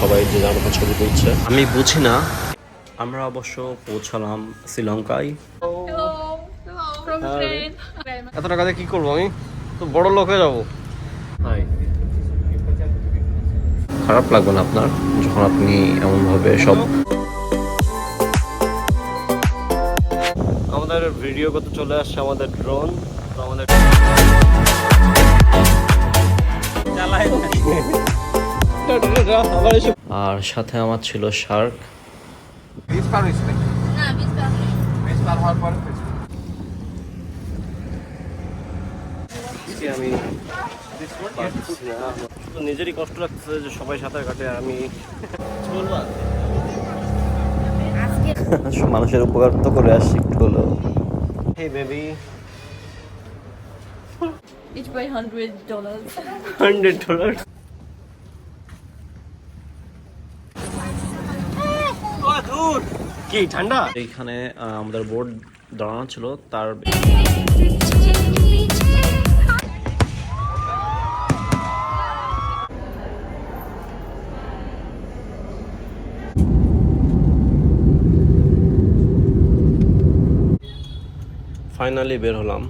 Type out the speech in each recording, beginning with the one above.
সবাই যে যার মতো ছবি তুলছে। আমি বুঝি না। আমরা অবশ্য পৌঁছালাম শ্রীলঙ্কায়। এত টাকা দিয়ে কি করবো, আমি তো বড় লোক হয়ে যাবো। খারাপ লাগবে না আপনার যখন আপনি এমনভাবে সব আমাদের ভিডিও করতে চলে আসছে আমাদের ড্রোন। তো আমাদের আর সাথে আমার ছিল শার্ক। আমি নিজেরই কষ্ট লাগছে যে সবাই সাঁতার কাটে, আমি মানুষের উপকার তো করে আসছি একটু হলো। Hey baby, Each by $100. $100 কি ঠান্ডা। এইখানে আমাদের বোর্ড দাঁড়ানো ছিল, তার ফাইনালি বের হলাম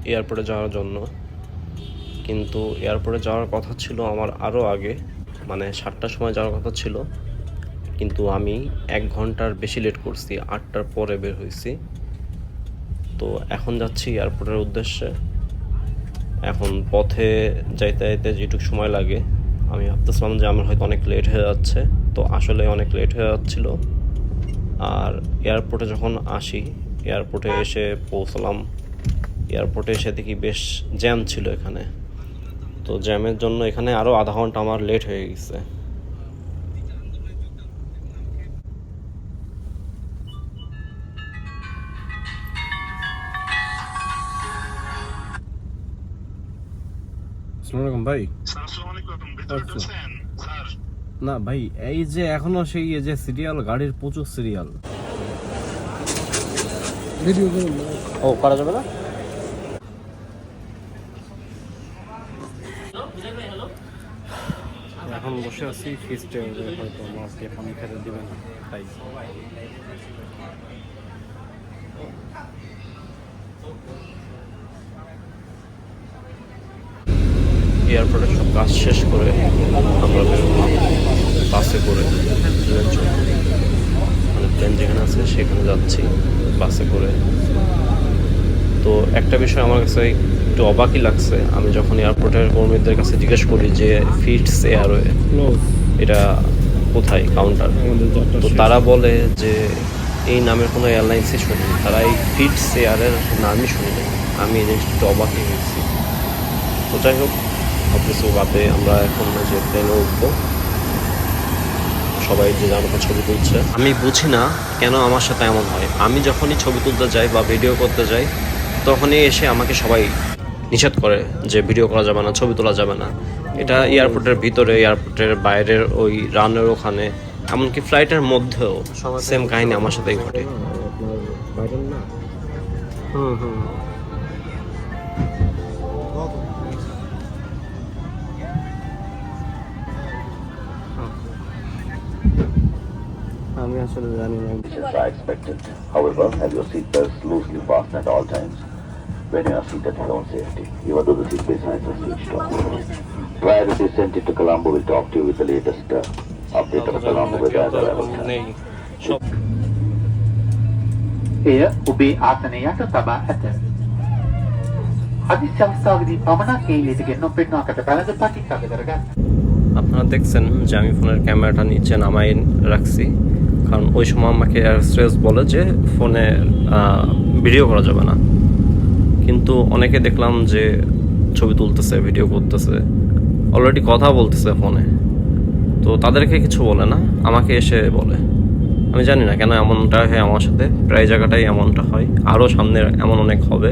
এয়ারপোর্টে যাওয়ার জন্য। কিন্তু এয়ারপোর্টে যাওয়ার কথা ছিল আমার আরও আগে, মানে 7টার সময় যাওয়ার কথা ছিল, কিন্তু আমি 1 ঘন্টার বেশি লেট করছি, 8টার পরে বের হয়েছি। তো এখন যাচ্ছি এয়ারপোর্টের উদ্দেশ্যে। এখন পথে যাইতে যাইতে যেটুকু সময় লাগে আমি ভাবতেছিলাম যে আমার হয়তো অনেক লেট হয়ে যাচ্ছে, তো আসলে অনেক লেট হয়ে যাচ্ছিলো। আর এয়ারপোর্টে যখন আসি, এয়ারপোর্টে এসে পৌঁছলাম। এয়ারপোর্টে এসে দেখি বেশ জ্যাম ছিল এখানে। তো জ্যামের জন্য এখানে আরও আধা ঘন্টা আমার লেট হয়ে গেছে। আসসালামু ভাই। না ভাই, এই যে এখনো সেই যে সিরিয়াল, গাড়ির প্রচুর সিরিয়াল। ভিডিও করুন। ও করা যাবে না। এখন বসে আছি ফিস্টে, হয়তো মাছকে পানি খেতে দিবে না, তাই এয়ারপোর্টের সব কাজ শেষ করে আমরা বেরোলাম বাসে করে ট্রেনের জন্য। মানে ট্রেন যেখানে আছে সেখানে যাচ্ছি বাসে করে। তো একটা বিষয় আমার কাছে একটু অবাকই লাগছে, আমি যখন এয়ারপোর্টের কর্মীদের কাছে জিজ্ঞেস করি যে ফিটস এয়ারওয়ে এটা কোথায় কাউন্টার, তো তারা বলে যে এই নামের কোনো এয়ারলাইন্সই শুনিনি, তারা এই ফিটস এয়ারের নামই শুনিনি। আমি এই জিনিসটা একটু অবাকই হয়েছি। তো যাই হোক, অফিস রাতে আমরা এখন যে প্লেনে উঠবো, সবাই যে যার মতো ছবি তুলছে। আমি বুঝি না কেন আমার সাথে এমন হয়। আমি যখনই ছবি তুলতে যাই বা ভিডিও করতে যাই, তখনই এসে আমাকে সবাই নিষেধ করে যে ভিডিও করা যাবে না, ছবি তোলা যাবে না। এটা এয়ারপোর্টের ভিতরে, এয়ারপোর্টের বাইরের ওই রানের ওখানে, এমনকি ফ্লাইটের মধ্যেও সেম কাহিনী আমার সাথেই ঘটে। আমি আসলে জানি না। Are expected. However, have your seatbelts loosely fastened at all times when you are seated for your own safety, even though the seatbelt signs are switched off. Prior to descent into Colombo, we'll talk to you with the latest update of Colombo weather and arrival time. එය ඔබේ ආසනයට තබා ඇත. හදිසි අවස්ථාවකදී පමණක් ඒ ලිටගෙන නොපෙන්නා කට පැලඳ පටික් අද කරගන්න. আপনারা দেখছেন যে আমি ফোনের ক্যামেরাটা নিচে নামাই রাখছি, কারণ ওই সময় আমাকে এয়ারস্ট্রেস বলে যে ফোনে ভিডিও করা যাবে না। কিন্তু অনেকে দেখলাম যে ছবি তুলতেছে, ভিডিও করতেছে, অলরেডি কথা বলতেছে ফোনে। তো তাদেরকে কিছু বলে না, আমাকে এসে বলে। আমি জানি না কেন এমনটা হয় আমার সাথে, প্রায় জায়গাটাই এমনটা হয়, আরও সামনে এমন অনেক হবে।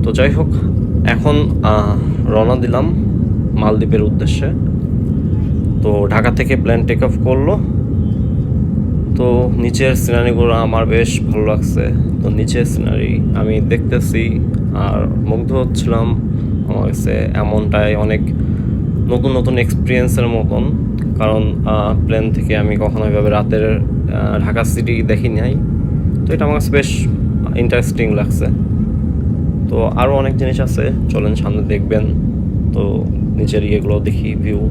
তো যাই হোক, এখন রওনা দিলাম মালদ্বীপের উদ্দেশ্যে। তো ঢাকা থেকে প্লেন টেক অফ করলো। তো নিচের সিনারিগুলো আমার বেশ ভালো লাগছে। তো নিচের সিনারি আমি দেখতেছি আর মুগ্ধ হচ্ছিলাম। আমার কাছে এমনটাই অনেক নতুন নতুন এক্সপিরিয়েন্সের মতন, কারণ প্লেন থেকে আমি কখনো এভাবে রাতের ঢাকা সিটি দেখি নাই। তো এটা আমার কাছে বেশ ইন্টারেস্টিং লাগছে। তো আরও অনেক জিনিস আছে, চলেন সামনে দেখবেন। তো নিচের ইয়েগুলো দেখি, ভিউ।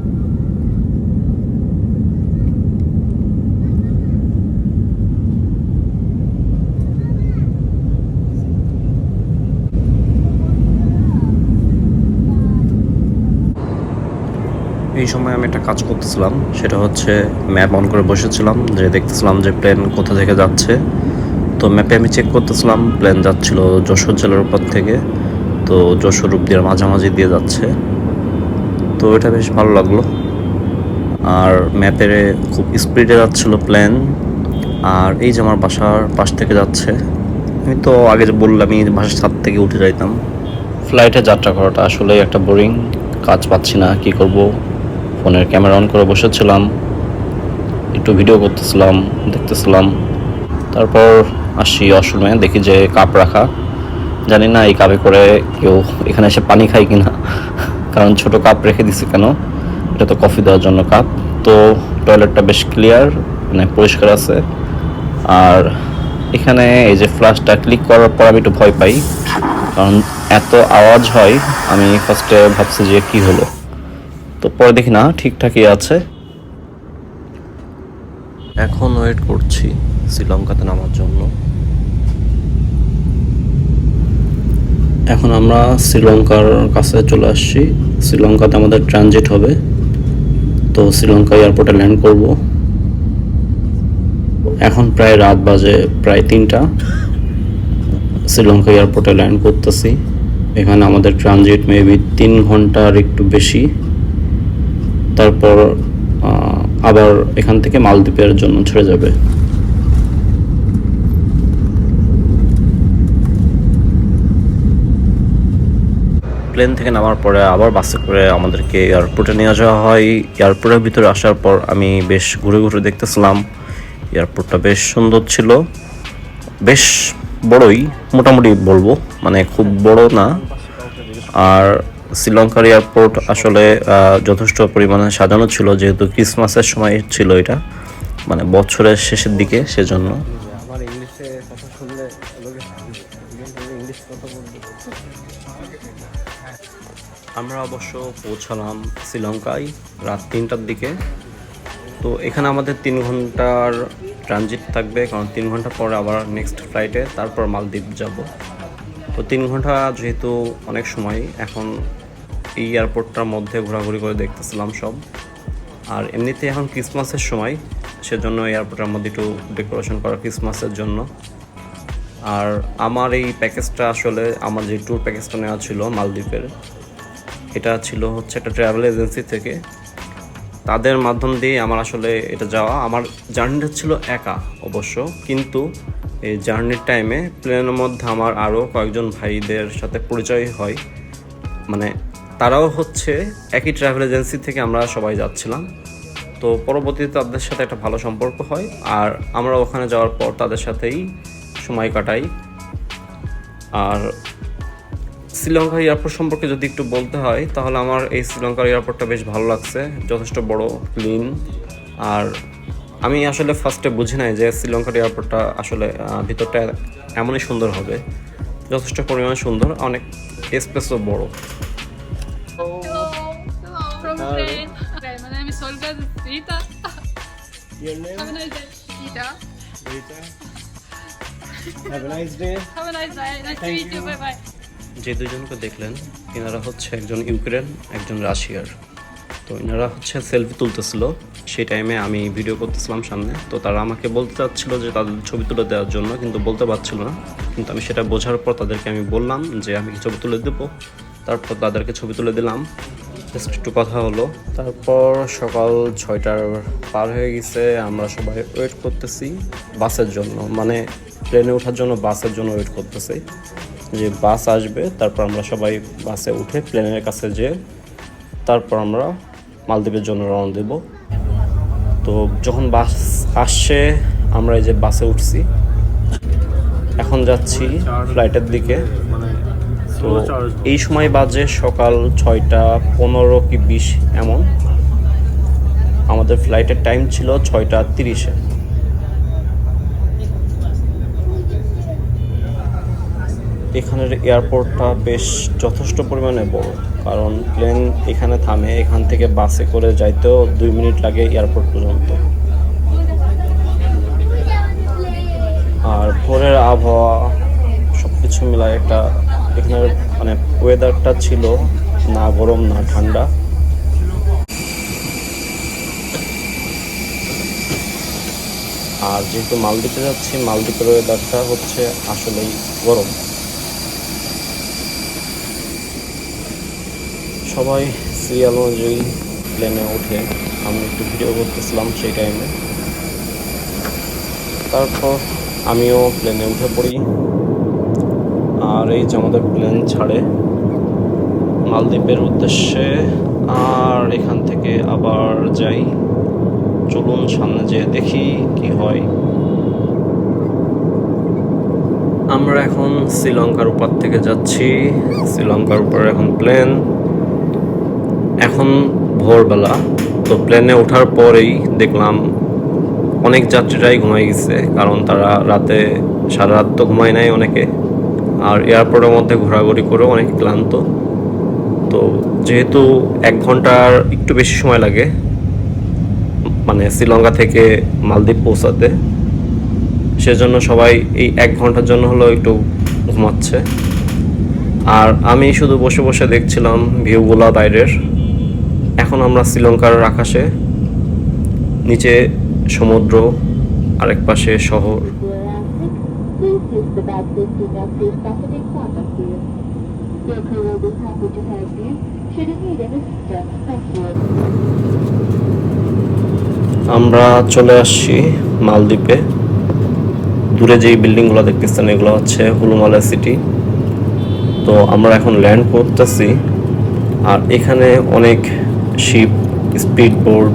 এই সময় আমি একটা কাজ করতেছিলাম, সেটা হচ্ছে ম্যাপ অন করে বসেছিলাম, যে দেখতেছিলাম যে প্লেন কোথা থেকে যাচ্ছে। তো ম্যাপে আমি চেক করতেছিলাম, প্লেন যাচ্ছিল যশোর জেলার উপর থেকে, তো যশোর রূপদিয়ার মাঝামাঝি দিয়ে যাচ্ছে। তো এটা বেশ ভালো লাগলো। আর ম্যাপে খুব স্পিডে যাচ্ছিল প্লেন। আর এই যে আমার বাসার পাশ থেকে যাচ্ছে। আমি তো আগে যে বললামই বাসার ছাদ থেকে উঠে যাইতাম। ফ্লাইটে যাত্রা করাটা আসলে একটা বোরিং কাজ, পাচ্ছি না, কি করব। ফোনের ক্যামেরা অন করে বসেছিলাম, একটু ভিডিও করতেছিলাম, দেখতেছিলাম। তারপর আসি ওয়াশরুমে, দেখি যে কাপ রাখা। জানি না এই কাপে করে কেউ এখানে এসে পানি খায় কিনা, কারণ ছোট কাপ রেখে দিছে কেন। এটা তো কফি দেওয়ার জন্য কাপ। তো টয়লেটটা বেশ ক্লিয়ার, মানে পরিষ্কার আছে। আর এখানে এই যে ফ্ল্যাশটা ক্লিক করার পর আমি একটু ভয় পাই, কারণ এত আওয়াজ হয়। আমি ফার্স্টে ভাবছি যে কি হলো, তো পরে দেখি না, ঠিকঠাকই আছে। এখন ওয়েট করছি শ্রীলঙ্কাতে নামার জন্য। এখন আমরা শ্রীলঙ্কার কাছে চলে আসছি। শ্রীলঙ্কাতে আমাদের ট্রানজিট হবে, তো শ্রীলঙ্কা এয়ারপোর্টে ল্যান্ড করব। এখন প্রায় রাত বাজে, প্রায় 3টা। শ্রীলঙ্কা এয়ারপোর্টে ল্যান্ড করতেছি। এখানে আমাদের ট্রানজিট মেবি 3 ঘন্টার একটু বেশি। তারপর আবার এখান থেকে মালদ্বীপের জন্য ছেড়ে যাবে। প্লেন থেকে নামার পরে আবার বাসে করে আমাদেরকে এয়ারপোর্টে নিয়ে যাওয়া হয়। এয়ারপোর্টের ভিতরে আসার পর আমি বেশ ঘুরে ঘুরে দেখতেছিলাম। এয়ারপোর্টটা বেশ সুন্দর ছিল, বেশ বড়ই, মোটামুটি বলবো, মানে খুব বড় না। আর শ্রীলঙ্কার এয়ারপোর্ট আসলে যথেষ্ট পরিমাণে সাজানো ছিল, যেহেতু ক্রিসমাসের সময় ছিল এটা, মানে বছরের শেষের দিকে, সেজন্য। আমার ইংলিশে কথা শুনলে লোকে ইংলিশ কথা বলবে। আমরা অবশ্য পৌঁছালাম শ্রীলঙ্কায় রাত 3টার দিকে। তো এখানে আমাদের 3 ঘন্টার ট্রানজিট থাকবে, কারণ 3 ঘন্টা পরে আবার নেক্সট ফ্লাইটে তারপর মালদ্বীপ যাব। তো 3 ঘন্টা যেহেতু অনেক সময়, এখন এই এয়ারপোর্টটার মধ্যে ঘোরাঘুরি করে দেখতেছিলাম সব। আর এমনিতে এখন ক্রিসমাসের সময়, সেজন্য এয়ারপোর্টের মধ্যে একটু ডেকোরেশন করা ক্রিসমাসের জন্য। আর আমার এই প্যাকেজটা আসলে, আমার যে ট্যুর প্যাকেজটা নেওয়া ছিল মালদ্বীপের, এটা ছিল হচ্ছে একটা ট্রাভেল এজেন্সি থেকে। তাদের মাধ্যম দিয়ে আমার আসলে এটা যাওয়া। আমার জার্নিটা ছিল একা অবশ্য, কিন্তু এই জার্নির টাইমে প্লেনের মধ্যে আমার আরও কয়েকজন ভাইদের সাথে পরিচয় হয়। মানে তারাও হচ্ছে একই ট্রাভেল এজেন্সি থেকে আমরা সবাই যাচ্ছিলাম। তো পরবর্তীতে তাদের সাথে একটা ভালো সম্পর্ক হয়, আর আমরা ওখানে যাওয়ার পর তাদের সাথেই সময় কাটাই। আর শ্রীলঙ্কা এয়ারপোর্ট সম্পর্কে যদি একটু বলতে হয়, তাহলে আমার এই শ্রীলঙ্কার এয়ারপোর্টটা বেশ ভালো লাগছে, যথেষ্ট বড়, ক্লিন। আর আমি আসলে ফার্স্টে বুঝি নাই যে শ্রীলঙ্কার এয়ারপোর্টটা আসলে ভিতরটা এমনই সুন্দর হবে। যথেষ্ট পরিমাণে সুন্দর, অনেক স্পেসও বড়। Hello. From Ukraine. Okay, my name is Olga Rita. Your name? Have a nice day. Rita. Rita. Have a nice day. Have a nice day. Nice to Thank meet you. you. Bye bye. যে দুজনকে দেখলেন, এনারা হচ্ছে একজন Ukraine, একজন রাশিয়ার। তো এনারা হচ্ছে সেলফি তুলতেছিল, সেই টাইমে আমি ভিডিও করতেছিলাম সামনে। তো তারা আমাকে বলতে চাচ্ছিল যে তাদের ছবি তুলে দেওয়ার জন্য, কিন্তু বলতে পারছিল না। কিন্তু আমি সেটা বোঝার পর তাদেরকে আমি বললাম যে আমি ছবি তুলে দেবো। তারপর তাদেরকে ছবি তুলে দিলাম, জাস্ট একটু কথা হলো। তারপর সকাল 6টার পার হয়ে গেছে, আমরা সবাই ওয়েট করতেছি বাসের জন্য, মানে ট্রেনে ওঠার জন্য বাসের জন্য ওয়েট করতেছি যে বাস আসবে। তারপর আমরা সবাই বাসে উঠে প্লেনের কাছে যেয়ে তারপর আমরা মালদ্বীপের জন্য রওনা দেব। তো যখন বাস আসছে, আমরা এই যে বাসে উঠছি, এখন যাচ্ছি ফ্লাইটের দিকে। তো এই সময় বাজে সকাল 6টা 15 কি 20 এমন। আমাদের ফ্লাইটের টাইম ছিল 6:30-এ। এখানের এয়ারপোর্টটা বেশ যথেষ্ট পরিমাণে বড়, কারণ প্লেন এখানে থামে, এখান থেকে বাসে করে যাইতেও 2 মিনিট লাগে এয়ারপোর্ট পর্যন্ত। আর ভোরের আবহাওয়া সব কিছু মিলায় একটা এখানের মানে ওয়েদারটা ছিল না গরম না ঠান্ডা। আর যেহেতু মালদ্বীপে যাচ্ছি, মালদ্বীপের ওয়েদারটা হচ্ছে আসলেই গরম। সবাই সিরিয়াল অনুযায়ী প্লেনে ওঠে, আমি একটু ভিডিও করতেছিলাম সেই টাইমে। তারপর আমিও প্লেনে উঠে পড়ি। আর এই যে আমাদের প্লেন ছাড়ে মালদ্বীপের উদ্দেশ্যে। আর এখান থেকে আবার যাই, চলুন সামনে যেয়ে দেখি কি হয়। আমরা এখন শ্রীলঙ্কার উপর থেকে যাচ্ছি, শ্রীলঙ্কার উপর এখন প্লেন। এখন ভোরবেলা, তো প্লেনে ওঠার পরেই দেখলাম অনেক যাত্রীরাই ঘুমাই গেছে, কারণ তারা রাতে সারা রাত তো ঘুমায় নাই অনেকে। আর এয়ারপোর্টের মধ্যে ঘোরাঘুরি করেও অনেক ক্লান্ত। তো যেহেতু 1 ঘন্টার একটু বেশি সময় লাগে মানে শ্রীলঙ্কা থেকে মালদ্বীপ পৌঁছাতে, সেজন্য সবাই এই 1 ঘন্টার জন্য হলো একটু ঘুমাচ্ছে। আর আমি শুধু বসে বসে দেখছিলাম ভিউগুলা বাইরের। এখন আমরা শ্রীলঙ্কার আকাশে, নিচে সমুদ্র, আরেক পাশে শহর। Please use the bag lifting of the Saturday atmosphere. The crew will be happy to help you should you need any assistance. Thank you. আমরা চলে আসছি মালদ্বীপে। দূরে যেই বিল্ডিংগুলো দেখতেছেন এগুলো হচ্ছে হুলুমালা সিটি। তো আমরা এখন ল্যান্ড করতেছি। আর এখানে অনেক শিপ, স্পিড বোর্ড,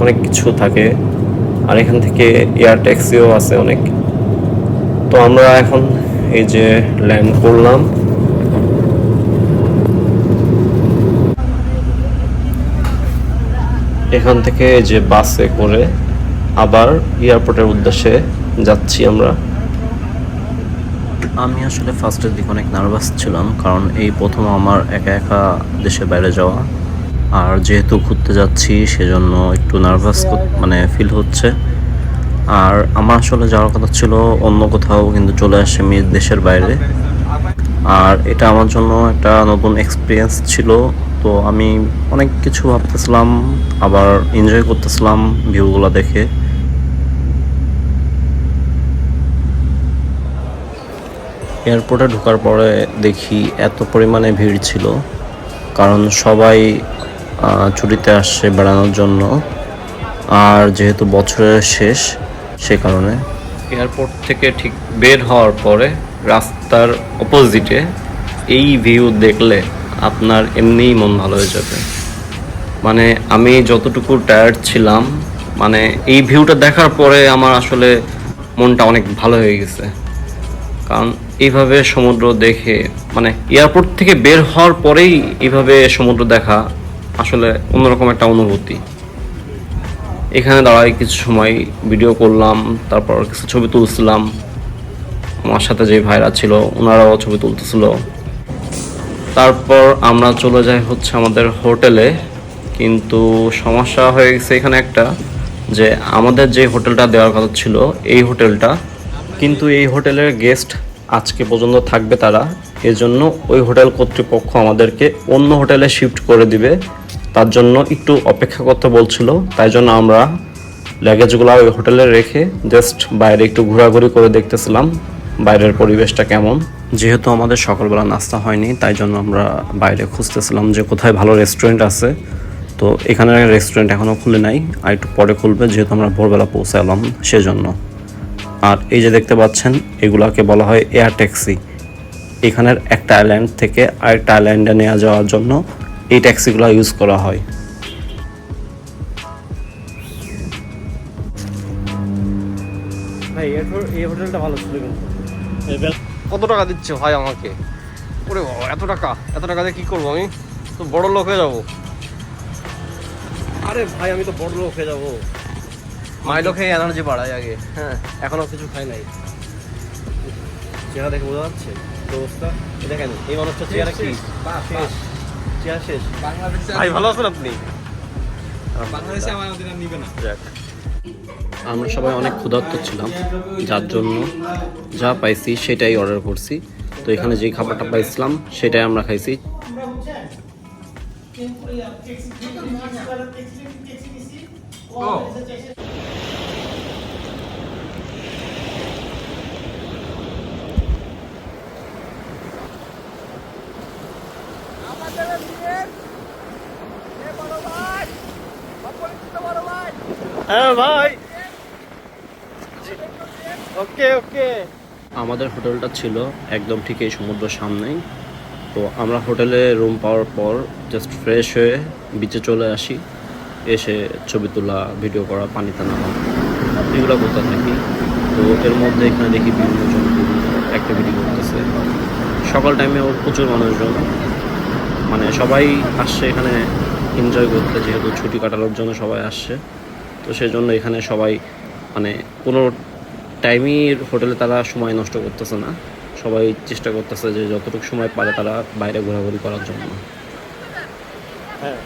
অনেক কিছু থাকে। আর এখান থেকে এয়ার ট্যাক্সিও আছে অনেক। তো আমরা এখন এই যে ল্যান্ড করলাম। এখান থেকে যে বাসে করে আবার এয়ারপোর্টের উদ্দেশ্যে যাচ্ছি আমরা। আমি আসলে ফার্স্টের দিকে অনেক নার্ভাস ছিলাম, কারণ এই প্রথম আমার একা একা দেশের বাইরে যাওয়া। আর যেহেতু ঘুরতে যাচ্ছি সেজন্য একটু নার্ভাস মানে ফিল হচ্ছে। আর আমার আসলে যাওয়ার কথা ছিল অন্য কোথাও, কিন্তু চলে আসে আমি দেশের বাইরে। আর এটা আমার জন্য একটা নতুন এক্সপিরিয়েন্স ছিল। তো আমি অনেক কিছু ভাবতেছিলাম, আবার এনজয় করতেছিলাম ভিউগুলো দেখে। এয়ারপোর্টে ঢোকার পরে দেখি এত পরিমাণে ভিড় ছিল, কারণ সবাই ছুটিতে আসছে বেড়ানোর জন্য। আর যেহেতু বছরের শেষ, সে কারণে এয়ারপোর্ট থেকে ঠিক বের হওয়ার পরে রাস্তার অপোজিটে এই ভিউ দেখলে আপনার এমনিই মন ভালো হয়ে যাবে। মানে আমি যতটুকু টায়ার্ড ছিলাম, মানে এই ভিউটা দেখার পরে আমার আসলে মনটা অনেক ভালো হয়ে গেছে। কারণ এইভাবে সমুদ্র দেখে, মানে এয়ারপোর্ট থেকে বের হওয়ার পরেই এইভাবে সমুদ্র দেখা আসলে অন্যরকম একটা অনুভূতি। এখানে দাঁড়াই কিছু সময় ভিডিও করলাম, তারপর কিছু ছবি তুলছিলাম। আমার সাথে যে ভাইরা ছিল ওনারাও ছবি তুলতেছিল। তারপর আমরা চলে যাই হচ্ছে আমাদের হোটেলে। কিন্তু সমস্যা হয়ে গেছে এখানে একটা, যে আমাদের যে হোটেলটা দেওয়ার কথা ছিল এই হোটেলটা, কিন্তু এই হোটেলের গেস্ট আজকে পর্যন্ত থাকবে তারা, এজন্য ওই হোটেল কর্তৃপক্ষ আমাদেরকে অন্য হোটেলে শিফট করে দিবে। তার জন্য একটু অপেক্ষা করতে বলছিল। তাই জন্য আমরা লাগেজগুলো ওই হোটেলে রেখে জাস্ট বাইরে একটু ঘোরাঘুরি করে দেখতেছিলাম বাইরের পরিবেশটা কেমন। যেহেতু আমাদের সকালবেলা নাস্তা হয়নি, তাই জন্য আমরা বাইরে খুঁজতেছিলাম যে কোথায় ভালো রেস্টুরেন্ট আছে। তো এখানে রেস্টুরেন্ট এখনও খুলে নাই, আর একটু পরে খুলবে, যেহেতু আমরা ভোরবেলা পৌঁছালাম সেজন্য। আর এই যে দেখতে পাচ্ছেন এগুলাকে বলা হয় এয়ার ট্যাক্সি। এখানের একটা আইল্যান্ড থেকে আরেকটা আইল্যান্ডে নিয়ে যাওয়ার জন্য এই ট্যাক্সিগুলো ইউজ করা হয়। ভাই এই হোটেলটা ভালো ছিল কিন্তু। কত টাকা দিচ্ছে ভাই আমাকে? ওরে বাবা, এত টাকা দিয়ে কি করবো? আমি তো বড় লোক হয়ে যাবো। আরে ভাই আমি তো বড় লোক হয়ে যাবো। মাইলো খেয়ে এনার্জি বাড়ায় আগে। হ্যাঁ এখনো কিছু খাই নাই। চেহারা দেখে বোঝা যাচ্ছে তো অবস্থা। এই দেখেন এই মানুষটা চেহারা কি শেষ, চেহারা শেষ। ভাই ভালো আছেন আপনি? বাংলাদেশে আমার নিবে না। যাক, আমরা সবাই অনেক ক্ষুধার্ত ছিলাম, যার জন্য যা পাইছি সেটাই অর্ডার করছি। তো এখানে যে খাবারটা পাইছিলাম সেটাই আমরা খাইছি। হ্যাঁ ভাই, ওকে ওকে। আমাদের হোটেলটা ছিল একদম ঠিক এই সমুদ্রের সামনেই। তো আমরা হোটেলে রুম পাওয়ার পর জাস্ট ফ্রেশ হয়ে বিচে চলে আসি। এসে ছবি তোলা, ভিডিও করা, পানিতে নামা, এগুলো করতে থাকি। তো এর মধ্যে এখানে দেখি বিভিন্ন জন অ্যাক্টিভিটি করতেছে। সকাল টাইমে ওর প্রচুর মানুষজন, মানে সবাই আসছে এখানে এনজয় করতে, যেহেতু ছুটি কাটানোর জন্য সবাই আসছে। তো সেই জন্য এখানে সবাই মানে কোনো টাইমই হোটেলে তারা সময় নষ্ট করতেছে না। সবাই চেষ্টা করতেছে যে যতটুকু সময় পারে তারা বাইরে ঘোরাঘুরি করার জন্য। হ্যাঁ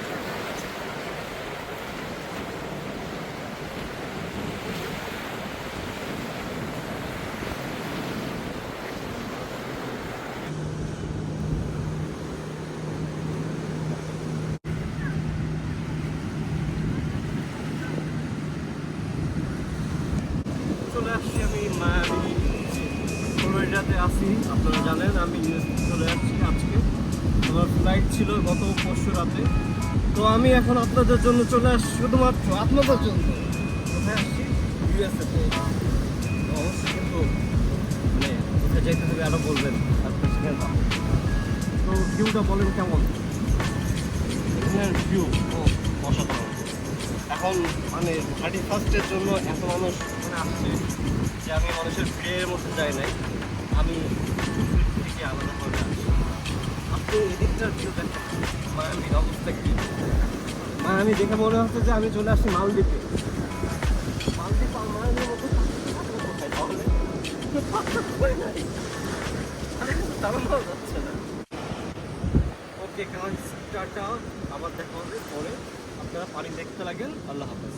চলে আসছি আমি মায়ামি, ফ্লোরিডাতে আছি। আপনারা জানেন আমি ইউএস চলে আসছি আজকে। আমার ফ্লাইট ছিল গত পরশু রাতে। তো আমি এখন আপনাদের জন্য চলে আসছি, শুধুমাত্র আপনাদের জন্য। কোথায় আসছি? ইউএসএতে। অবশ্যই কিন্তু মানে কোথায় যাইতে হবে আরও বলবেন। তারপরে সেখানে যাবো। তো ভিউটা বলেন কেমন? এখানের ভিউ অসাধারণ। এখন মানে 31st জন্য এত মানুষ এখানে আসছে যে আমি মানুষের ভিড়ের মধ্যে যাই নাই, আমি থেকে আলাদাভাবে আসছি। আপনি এদিকটার ভিউ দেখেন, মায়ামির অবস্থা কি। মায়ামি দেখে মনে হচ্ছে যে আমি চলে আসছি মালদ্বীপে। মালদ্বীপ আর মায়ামির মধ্যে কোথায় তাহলে? নাই, দাঁড়ানো যাচ্ছে না। ওকে গাইস, টাটা, আবার দেখা হবে পরে। আপনারা পানি দেখতে লাগেন। আল্লাহ হাফেজ।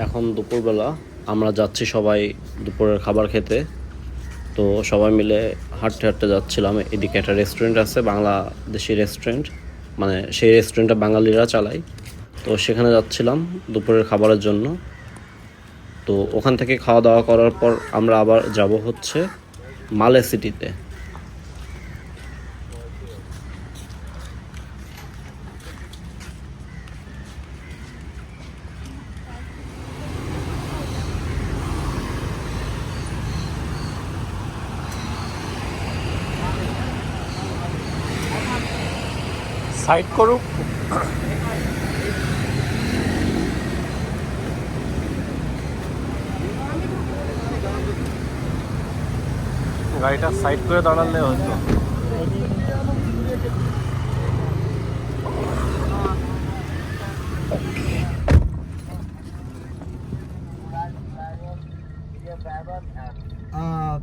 এখন দুপুরবেলা আমরা যাচ্ছি সবাই দুপুরের খাবার খেতে। তো সবাই মিলে হাঁটতে হাঁটতে যাচ্ছিলাম। এদিকে একটা রেস্টুরেন্ট আছে, বাংলাদেশি রেস্টুরেন্ট, মানে সেই রেস্টুরেন্টটা বাঙালিরা চালায়। তো সেখানে যাচ্ছিলাম দুপুরের খাবারের জন্য। তো ওখান থেকে খাওয়া দাওয়া করার পর আমরা আবার যাব হচ্ছে মালে সিটিতে। সাইড করুক। গাড়িটা সাইড করে দাঁড়ালে হয়তো।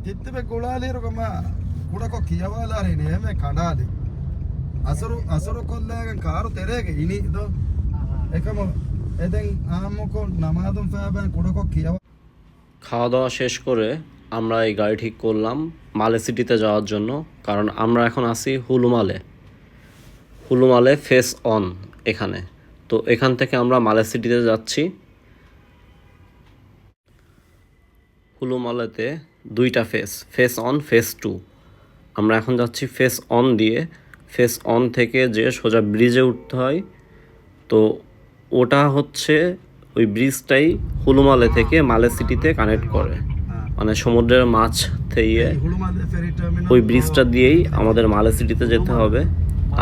තිත්තබ කුලාලේරුකම කුඩකො කියවාලාරෙන එම කඩාලේ අසරු කොල්ලෑගෙන් කාරු තෙරේග ඉනිද එකම එදැන් ආමකො නමාදුම් ෑබෑන් කුඩකොක් කියව। খাওয়া দাওয়া শেষ করে আমরা এই গাড়ি ঠিক করলাম মালে সিটিতে যাওয়ার জন্য, কারণ আমরা এখন আছি হুলুমালে ফেস অন এখানে। তো এখান থেকে আমরা মালে সিটিতে যাচ্ছি। হুলুমালেতে দুইটা ফেস অন, ফেস 2। আমরা এখন যাচ্ছি ফেস অন দিয়ে। ফেস অন থেকে যে সোজা ব্রিজে উঠতে হয়। তো ওটা হচ্ছে ওই ব্রিজটাই হুলুমালে থেকে মালে সিটিতে কানেক্ট করে, মানে সমুদ্রের মাছ থেকে ওই ব্রিজটা দিয়েই আমাদের মালে সিটিতে যেতে হবে।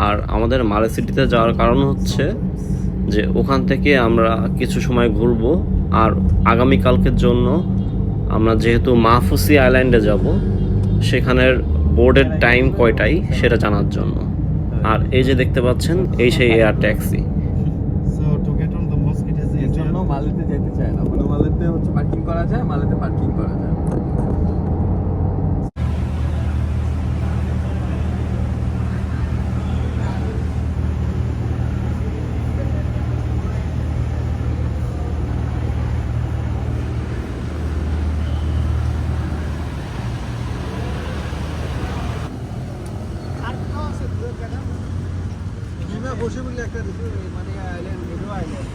আর আমাদের মালে সিটিতে যাওয়ার কারণ হচ্ছে যে ওখান থেকে আমরা কিছু সময় ঘুরবো, আর আগামীকালকের জন্য আমরা যেহেতু মাহফুসি আইল্যান্ডে যাব, সেখানের বোর্ডের টাইম কয়টাই সেটা জানার জন্য। আর এই যে দেখতে পাচ্ছেন, এই সেই air taxi. So to get on the mosque, it is এর জন্য মালেতে যেতে চায় না, মানে মালেতে হচ্ছে পার্কিং করা যায়, মালেতে পার্কিং করা যায়। বসে বলে একটা মানে আইল্যান্ড, এগুলো আইল্যান্ড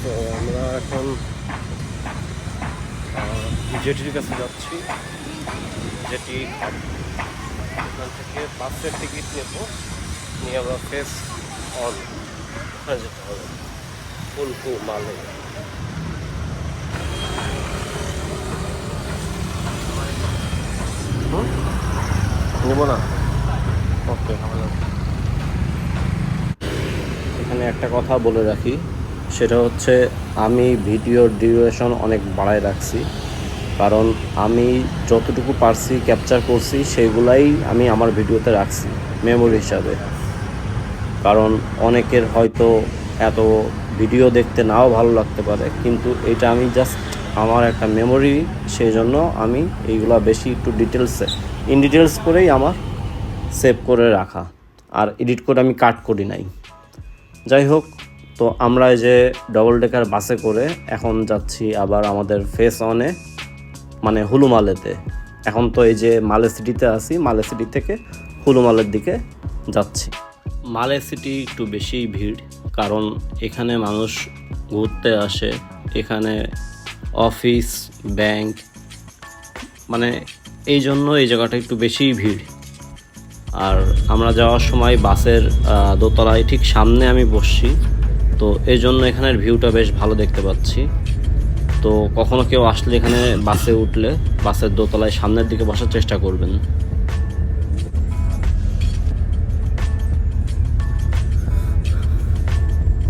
তো আমরা এখন জেটির কাছে যাচ্ছি, জেটি ঘাট। এখান থেকে বাসের টিকিট নেব, নিয়ে আমরা ফেস অন ওখানে যেতে হবে, ফুলকু মালে। নেব না, ওকে। এখানে একটা কথা বলে রাখি, সেটা হচ্ছে আমি ভিডিওর ডিউরেশন অনেক বাড়ায় রাখছি, কারণ আমি যতটুকু পারছি ক্যাপচার করছি সেগুলাই আমি আমার ভিডিওতে রাখছি মেমোরি হিসাবে। কারণ অনেকের হয়তো এত ভিডিও দেখতে নাও ভালো লাগতে পারে, কিন্তু এটা আমি জাস্ট আমার একটা মেমোরি, সেই জন্য আমি এইগুলা বেশি একটু ইন ডিটেলস করেই আমার সেভ করে রাখা, আর এডিট করে আমি কাট করি নাই। যাই হোক, তো আমরা এই যে ডবল ডেকার বাসে করে এখন যাচ্ছি আবার আমাদের ফেস অনে, মানে হুলুমালেতে। এখন তো এই যে মালে সিটিতে আছি, মালে সিটি থেকে হুলুমালের দিকে যাচ্ছি। মালে সিটি একটু বেশি ভিড়, কারণ এখানে মানুষ ঘুরতে আসে, এখানে অফিস, ব্যাংক, মানে এই জন্য এই জায়গাটা একটু বেশিই ভিড়। আর আমরা যাওয়ার সময় বাসের দোতলায় ঠিক সামনে আমি বসছি, তো এই জন্য এখানের ভিউটা বেশ ভালো দেখতে পাচ্ছি। তো কখনো কেউ আসলে এখানে বাসে উঠলে বাসের দোতলায় সামনের দিকে বসার চেষ্টা করবেন।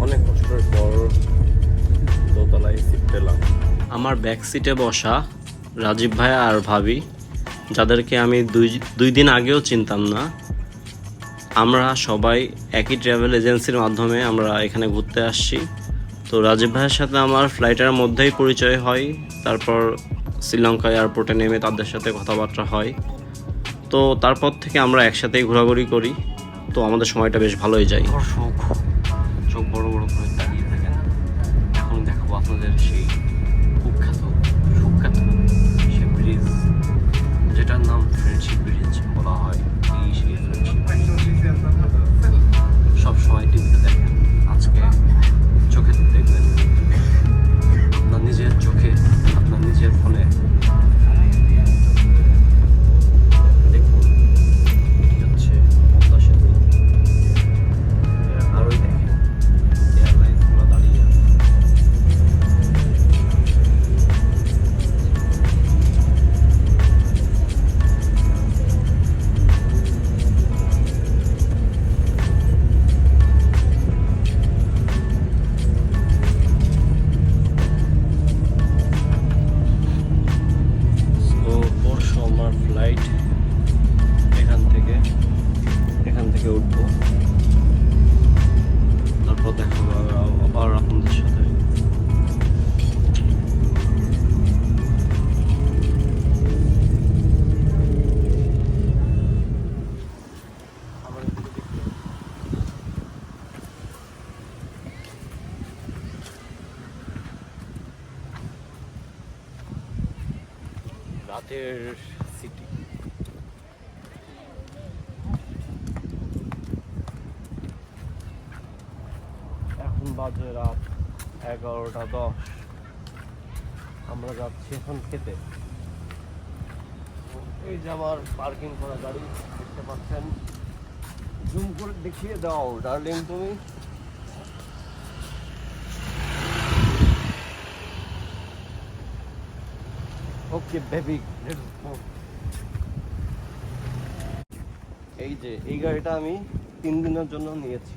অনেক কষ্টের পর দোতলায় সিট পেলাম। আমার ব্যাক সিটে বসা রাজীব ভাইয়া আর ভাবি, যাদেরকে আমি দুই দিন আগেও চিনতাম না, আমরা সবাই একই ট্রাভেল এজেন্সির মাধ্যমে আমরা এখানে ঘুরতে আসছি। তো রাজীব ভাইয়ের সাথে আমার ফ্লাইটের মধ্যেই পরিচয় হয়, তারপর শ্রীলঙ্কা এয়ারপোর্টে নেমে তাদের সাথে কথাবার্তা হয়। তো তারপর থেকে আমরা একসাথেই ঘোরাঘুরি করি, তো আমাদের সময়টা বেশ ভালোই যায়। দর্শক চোখ বড় বড় করে দাঁড়িয়ে থাকেন, এখন দেখাবো আপনাদের সেই সুখ্যাত সে ব্রিজ, যেটার নাম ফ্রেন্ডশিপ ব্রিজ বলা হয়। এই সেই ফ্রেন্ডশিপ সবসময় টিভিতে দেখেন, আজকে চোখে দেখবেন, আপনার নিজের চোখে, আপনার নিজের ফোনে দেখুন কি হচ্ছে পদ্মা সেতু। আরোই দেখেন এয়ারলাইন্সগুলো দাঁড়িয়ে আছে। ফ্লাইট এখান থেকে উঠবো, তারপর দেখা হবে আবার আপনাদের সাথে। রাতের সিটি, এখন বাজে রাত 11:10। আমরা যাচ্ছি এখন খেতে। এই যে আমার পার্কিং করা গাড়ি দেখতে পাচ্ছেন, জুম করে দেখিয়ে দাও ডার্লিং তুমি। ওকে বেবি, এই যে এই গাড়িটা আমি 3 দিনের জন্য নিয়েছি।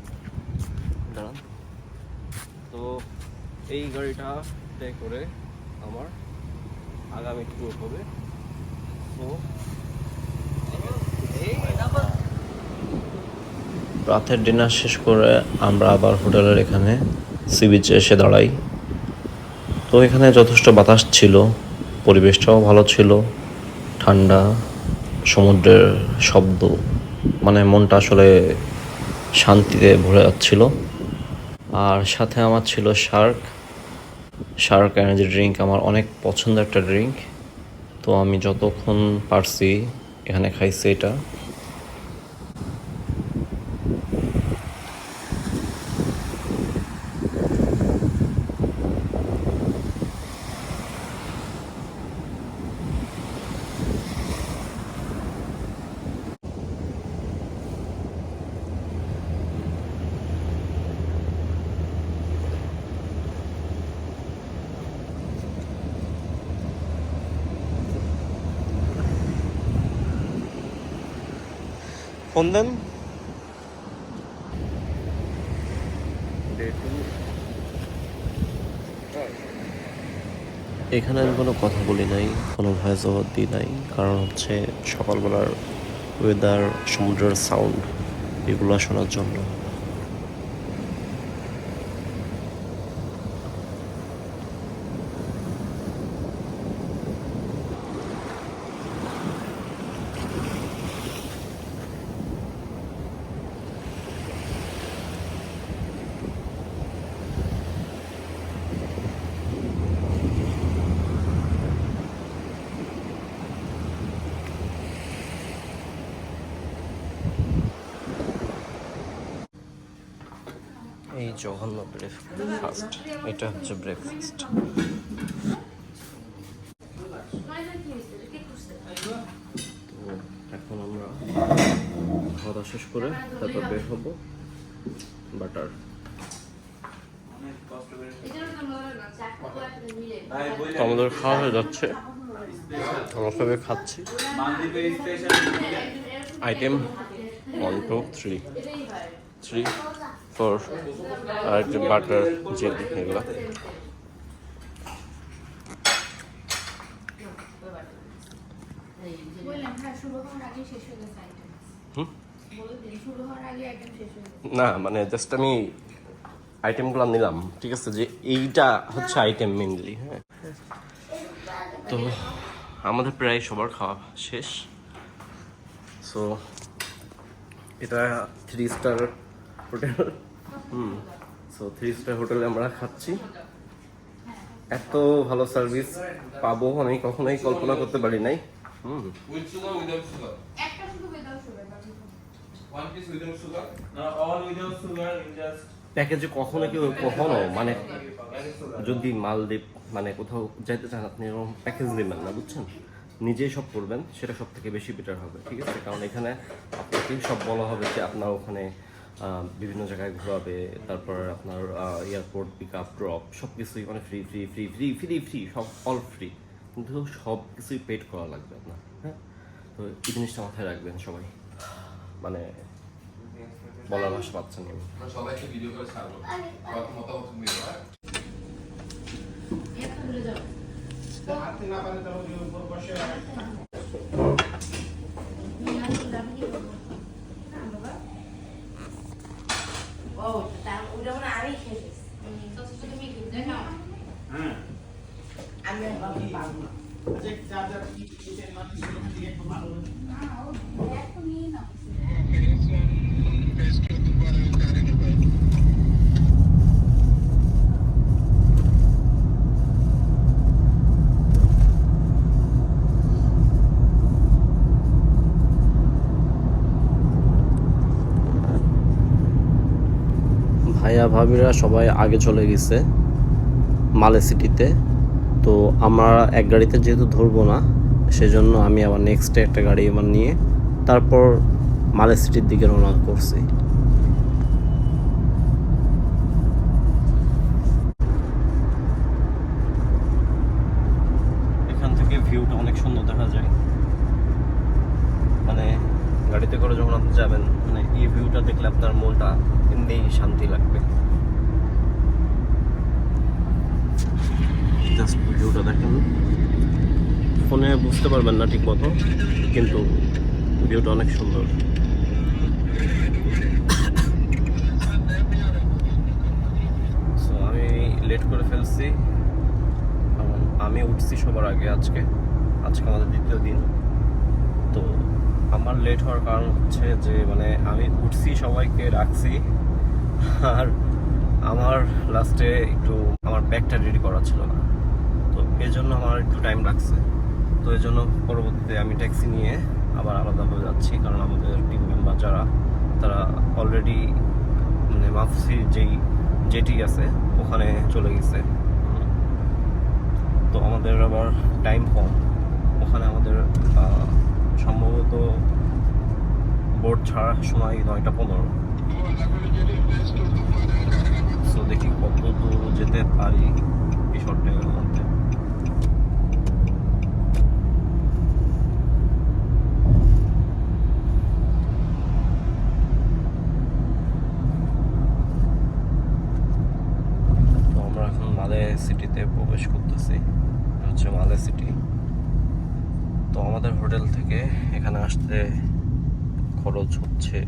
দাঁড়ান, তো এই গাড়িটাতে করে আমার আগামী ট্যুর হবে। তো রাতের ডিনার শেষ করে আমরা আবার হোটেলের এখানে সি বিচে এসে দাঁড়াই। তো এখানে যথেষ্ট বাতাস ছিল, পরিবেশটাও ভালো ছিল, ঠান্ডা, সমুদ্রের শব্দ, মানে মনটা আসলে শান্তিতে ভরে যাচ্ছিল। আর সাথে আমার ছিল শার্ক এনার্জি ড্রিঙ্ক, আমার অনেক পছন্দের একটা ড্রিঙ্ক। তো আমি যতক্ষণ পারছি এখানে খাইছি এটা। ফোন দেন। এখানে আমি কোনো কথা বলি নাই, কোনো ভয়েস ওভার দিই নাই, কারণ হচ্ছে সকালবেলার ওয়েদার, সমুদ্রের সাউন্ড এগুলো শোনার জন্য। এই জঘন্য ব্রেকফাস্ট, এটা হচ্ছে ব্রেকফাস্ট। তো এখন আমরা খাওয়া দাওয়া শেষ করে তারপর বের হবো বাটার। আমাদের খাওয়া হয়ে যাচ্ছে, আমরা সবাই খাচ্ছি। আইটেম 1 2 3 4 আর একটা বাটার জেলি এগুলো। না মানে জাস্ট আমি আইটেমগুলো নিলাম, ঠিক আছে, যে এইটা হচ্ছে আইটেম মেনলি। হ্যাঁ, তো আমাদের প্রায় সবার খাওয়া শেষ। সো এটা 3 স্টার হোটেল। সো 3 স্টার হোটেলে আমরা খাচ্ছি। এত ভালো সার্ভিস পাবো আমি কখনোই কল্পনা করতে পারি নাই। With sugar, without sugar? একটা শুধু without sugar, বাকি সব। One piece without sugar? No, all without sugar, in just... প্যাকেজে কখনো মানে যদি মালদ্বীপ মানে কোথাও যাইতে চান আপনি এরকম প্যাকেজ নেবেন না, বুঝছেন, নিজেই সব করবেন, সেটা সব থেকে বেশি বেটার হবে, ঠিক আছে। কারণ এখানে আপনাকে সব বলা হবে যে আপনার ওখানে বিভিন্ন জায়গায় ঘোরাবে, তারপর আপনার এয়ারপোর্ট পিক আপ ড্রপ সব কিছুই মানে free free free free free free সব অল ফ্রি, কিন্তু সব কিছুই পেড করা লাগবে আপনার। হ্যাঁ, তো এই জিনিসটা মাথায় রাখবেন সবাই, মানে বলার ভাষা পাচ্ছেন আমি। সবাইকে ভিডিও করে ছাড়বো, সবার মতামত নিয়ে নেবো। ভাইয়া ভাবিরা সবাই আগে চলে গেছে মালে সিটিতে। তো আমরা এক গাড়িতে যেহেতু ধরবো না, সেজন্য আমি আবার নেক্সটে একটা গাড়ি আমার নিয়ে তারপর মালে সিটির দিকে রওনা করছি। এখান থেকে ভিউটা অনেক সুন্দর দেখা যায়। মানে গাড়িতে করে যখন আপনি যাবেন, মানে এই ভিউটা দেখলে আপনার মনটা এমনি শান্তি লাগবে। জাস্ট ভিউটা দেখেন, ফোনে বুঝতে পারবেন না ঠিক মতো, কিন্তু ভিউটা অনেক সুন্দর। সো আমি লেট করে ফেলছি, কারণ আমি উঠছি সবার আগে। আজকে আমাদের দ্বিতীয় দিন। তো আমার লেট হওয়ার কারণ হচ্ছে যে মানে আমি উঠছি, সবাইকে রাখছি, আর আমার লাস্টে একটু আমার ব্যাগটা রেডি করা ছিল না, তো এই জন্য আমার একটু টাইম লাগছে। তো এই জন্য পরবর্তীতে আমি ট্যাক্সি নিয়ে আবার আলাদাভাবে যাচ্ছি, কারণ আমাদের টিম মেম্বার যারা, তারা অলরেডি মানে মাফসির যেটি আছে ওখানে চলে গেছে। তো আমাদের আবার টাইম কম, ওখানে আমাদের সম্ভবত বোর্ড ছাড়ার সময় 9:15। সো দেখি কত দূর যেতে পারি এই শর্ট টাইমের মধ্যে। তো আমরা এখন মালে সিটিতে প্রবেশ করতেছি, এটা হচ্ছে মালে সিটি। তো আমাদের হোটেল থেকে এখানে আসতে খরচ হচ্ছে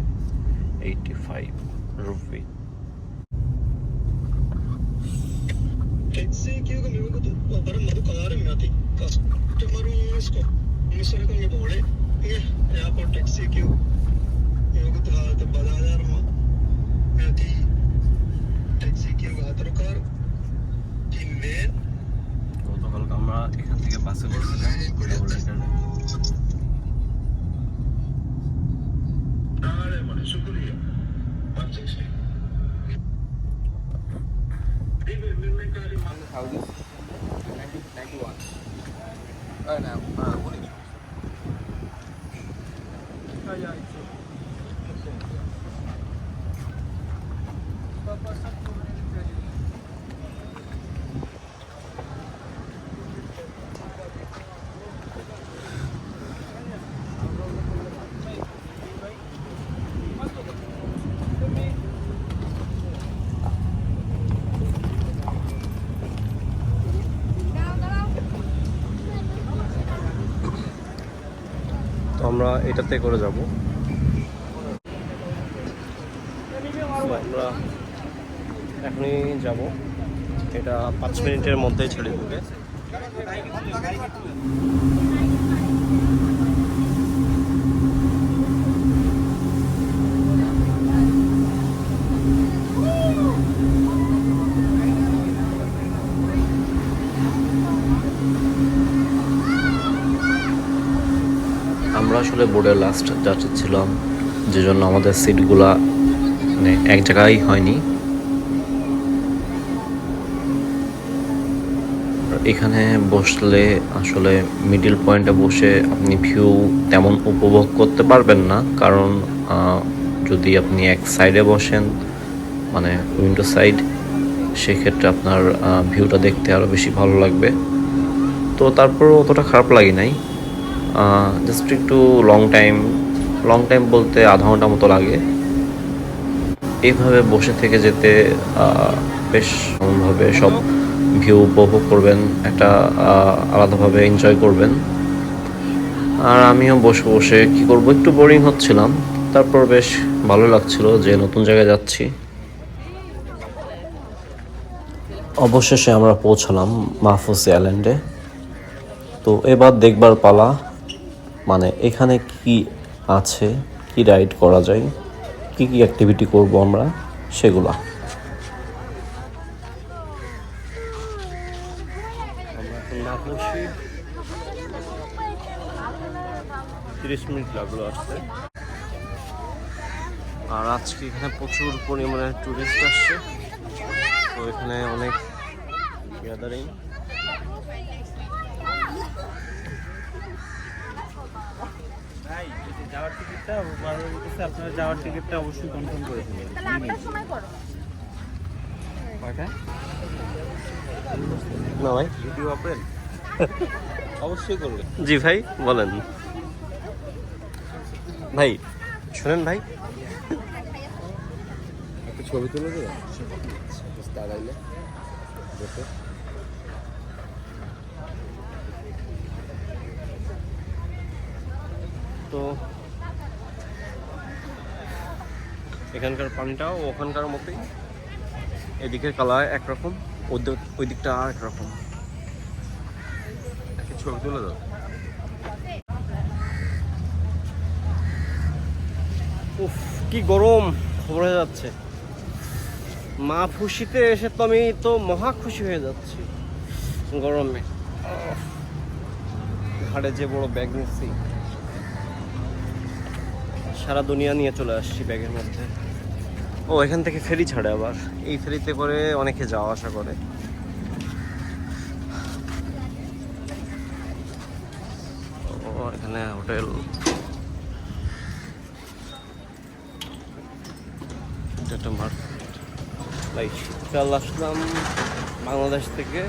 85 রুপি। Taxi क्यों का मेरे को तो पर मधु कार में आती कस्टमर हूँ इसको मिसर को ये बोले ये यहाँ पर टैक्सी क्यों मेरे को तो हाथ बाजार में आती टैक्सी क्यों हाथ कार तीन में গতকাল আমরা এখান থেকে বাসে বসেছিলাম ডবল ডেকারে। अरे मने शुक्रिया 160 তো আমরা এটাতে করে যাব। আমরা এখনই যাব, এটা 5 মিনিটের মধ্যেই ছেড়ে দেবে। আমরা আসলে বোর্ডের লাস্ট যাত্রী ছিলাম, যে জন্য আমাদের সিটগুলা মানে এক জায়গায় হয়নি। এখানে বসলে আসলে মিডল পয়েন্টে বসে আপনি ভিউ তেমন উপভোগ করতে পারবেন না, কারণ যদি আপনি এক সাইডে বসেন মানে উইন্ডো সাইড, সেক্ষেত্রে আপনার ভিউটা দেখতে আরও বেশি ভালো লাগবে। তো তারপরও অতটা খারাপ লাগে নাই, জাস্ট একটু লং টাইম বলতে আধা ঘন্টা মতো লাগে। এইভাবে বসে থেকে যেতে বেশ এমনভাবে সব ভিউ উপভোগ করবেন, একটা আলাদাভাবে এনজয় করবেন। আর আমিও বসে বসে কী করবো, একটু বোরিং হচ্ছিলাম, তারপর বেশ ভালো লাগছিল যে নতুন জায়গায় যাচ্ছি। অবশেষে আমরা পৌঁছালাম মাহফুজ আইল্যান্ডে। তো এবার দেখবার পালা, মানে এখানে কি আছে, কি রাইড করা যায়, কি কি অ্যাক্টিভিটি করব আমরা সেগুলা। 30 মিনিট লাগলো আসতে। আর আজকে এখানে প্রচুর পরিমাণে টুরিস্ট আসছে, তো এখানে অনেক গ্যাদারিং। যাওয়ার টিকিটটা বারবার বলতেছে, আপনারা যাওয়ার টিকিটটা অবশ্যই কনফার্ম করে ফেলবেন। কয়টা? না ভাই, ভিডিও আপেল অবশ্যই করবে। জি ভাই বলেন ভাই, শোনেন ভাই, একটা ছবি তুলে দেবে দাঁড়াইলে তো এখানকার পানিটাও ওখানকার মতোই, এদিকের কালার একরকম, ওই দিকটা আর একরকম। একটা ছবি তুলে দাও। উফ কি গরম হয়ে যাচ্ছে। মা খুশিতে এসে তো আমি তো মহা খুশি হয়ে যাচ্ছি গরমে। ঘাড়ে যে বড় ব্যাগ নিচ্ছি, সারা দুনিয়া নিয়ে চলে আসছি ব্যাগের মধ্যে। ও এখান থেকে ফেরি ছাড়ে, আবার এই ফেরিতে করে অনেকে যাওয়া আসা করে। ও এখানে হোটেল, একটা মার্কেট। লাইক শীতকাল আসলাম বাংলাদেশ থেকে,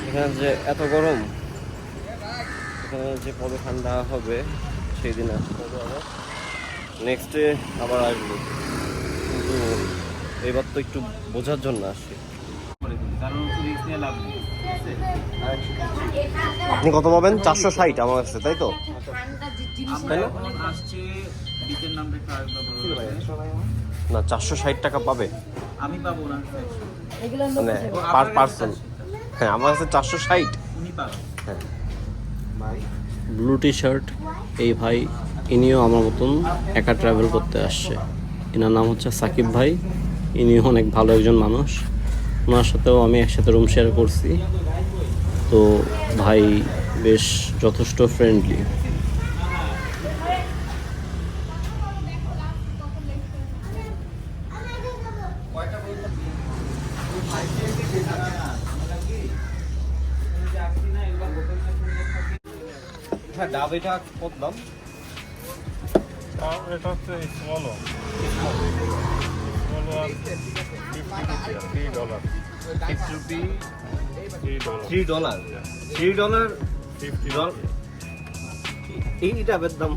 এখানে যে এত গরম, এখানে যে কবে ঠান্ডা হবে সেই দিন আসতে হবে আবার, নেক্সট ডে আবার আসবো। কিন্তু এবার তো একটু বোঝার জন্য আসছি। কারণ রিস্ক নিয়ে লাভ নেই। আপনি কত পাবেন? 460 আমার কাছে, তাই তো? আমরা এখন আসছি বিচের নামটা একটু আরেকবার বলো। না 460 টাকা পাবে আমি পাবো না, মানে পার পার্সন। হ্যাঁ আমার কাছে 460। উনি পাবো। হ্যাঁ ব্লু টি শার্ট এই ভাই, ইনিও আমার মতন একা ট্রাভেল করতে আসছে। এনার নাম হচ্ছে সাকিব ভাই, ইনিও অনেক ভালো একজন মানুষ। ওনার সাথেও আমি একসাথে রুম শেয়ার করছি, তো ভাই বেশ যথেষ্ট ফ্রেন্ডলি। হ্যাঁ ডাব এটা কত দাম? এটা হচ্ছে স্মল $3 $3 এই ডাবের দাম।